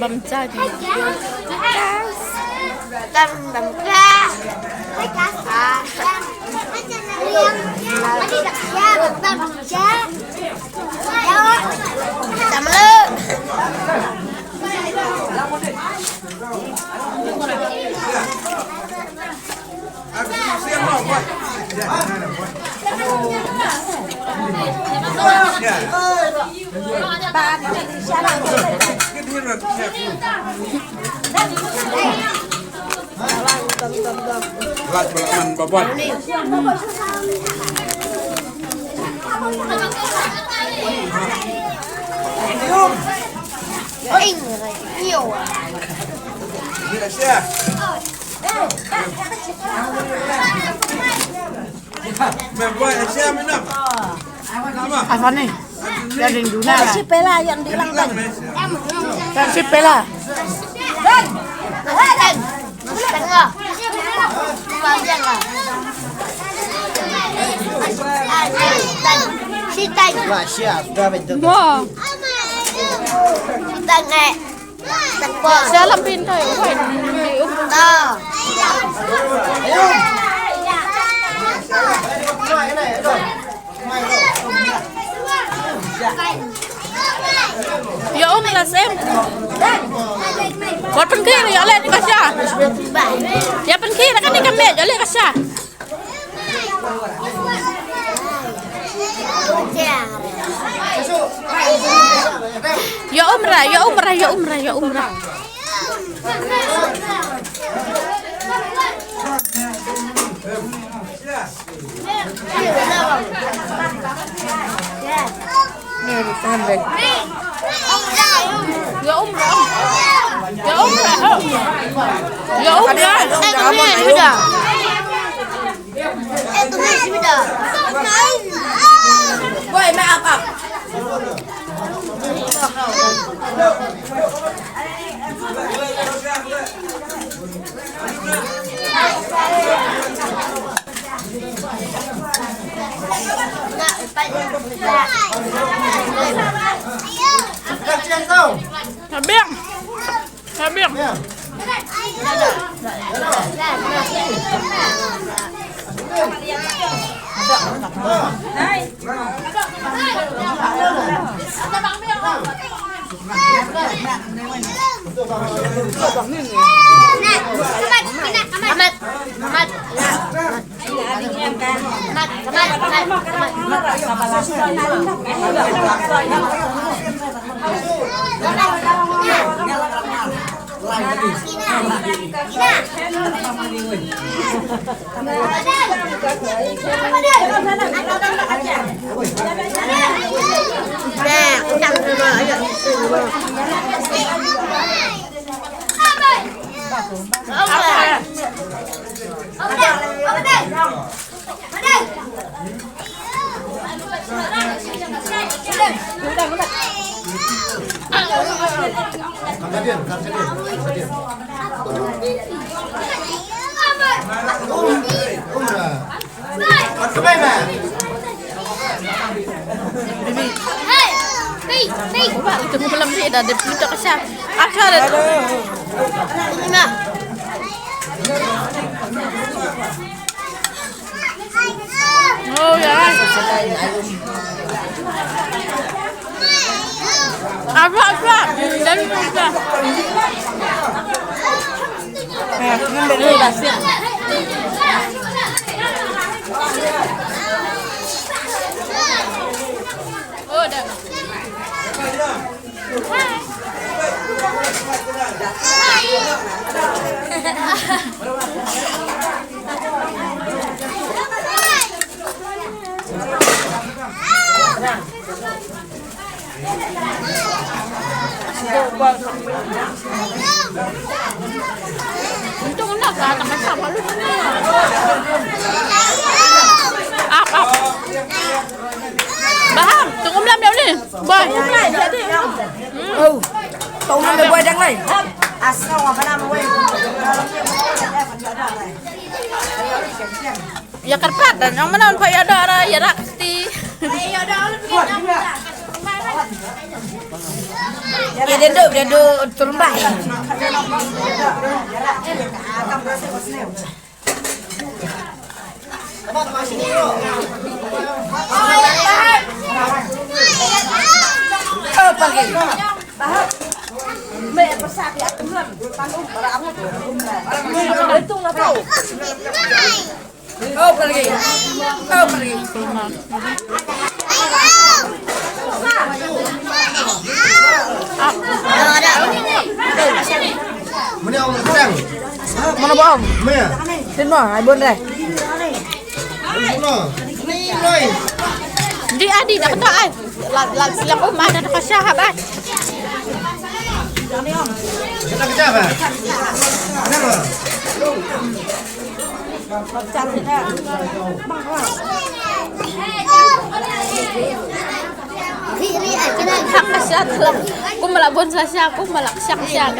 bamjadi. Lat belaman babon. Nhiều à? Đi lại xe. Mẹ quay lại xe mới nằm. Apa nih? Dari Duna lah. Si Pela yang di Langkan. Si Pela. Dan tengah. Bagian lah. Si Tan. Masya, sudah betul. Wow. Si Tan nè. Tan bò. Saya lampin thôi, phải đi úp. Đó. Ya Om lah Sam. Buat pen kiri ya lihat kasya. Ya pen kiri kan di kami ya lihat kasya. Ya umrah, ya umrah, ya umrah, ya umrah. Nih, tahan deh. Ya umrah. Ya umrah. Ya umrah. Sudah. Sudah. Boy, maaf up. Habis. Habis. Itu belum sih dah dia punya kasih. Akhir ada. Nah. Oh ya. Apa? Dan apa? Ya, ini dari Basia. Oh, dah. Untung enak lah, teman sama lu. Apa? Baham, tunggu belam dia ni. Boy. Oh, tao nó quay đang này. Asal apa nama weh? Ya kerpat dan yang mana pun ada arah ya rakti. Ayo dah, Ya dia turun baik. Oh, pergi. Mẹ persapi aku belum. Tanggung para kamu. Itu enggak tahu. Oh, pergi. Oh, pergi. Mana ông đang? Mana bom? Mẹ. Xin mời hai bên đây. Rồi. Di adi nak tak ai. Lag silang umah dan kasih habis. Kita kerja apa? Kenapa? Kiri aja dah. Hak kasih aku malak bon sasya aku malak syak syak.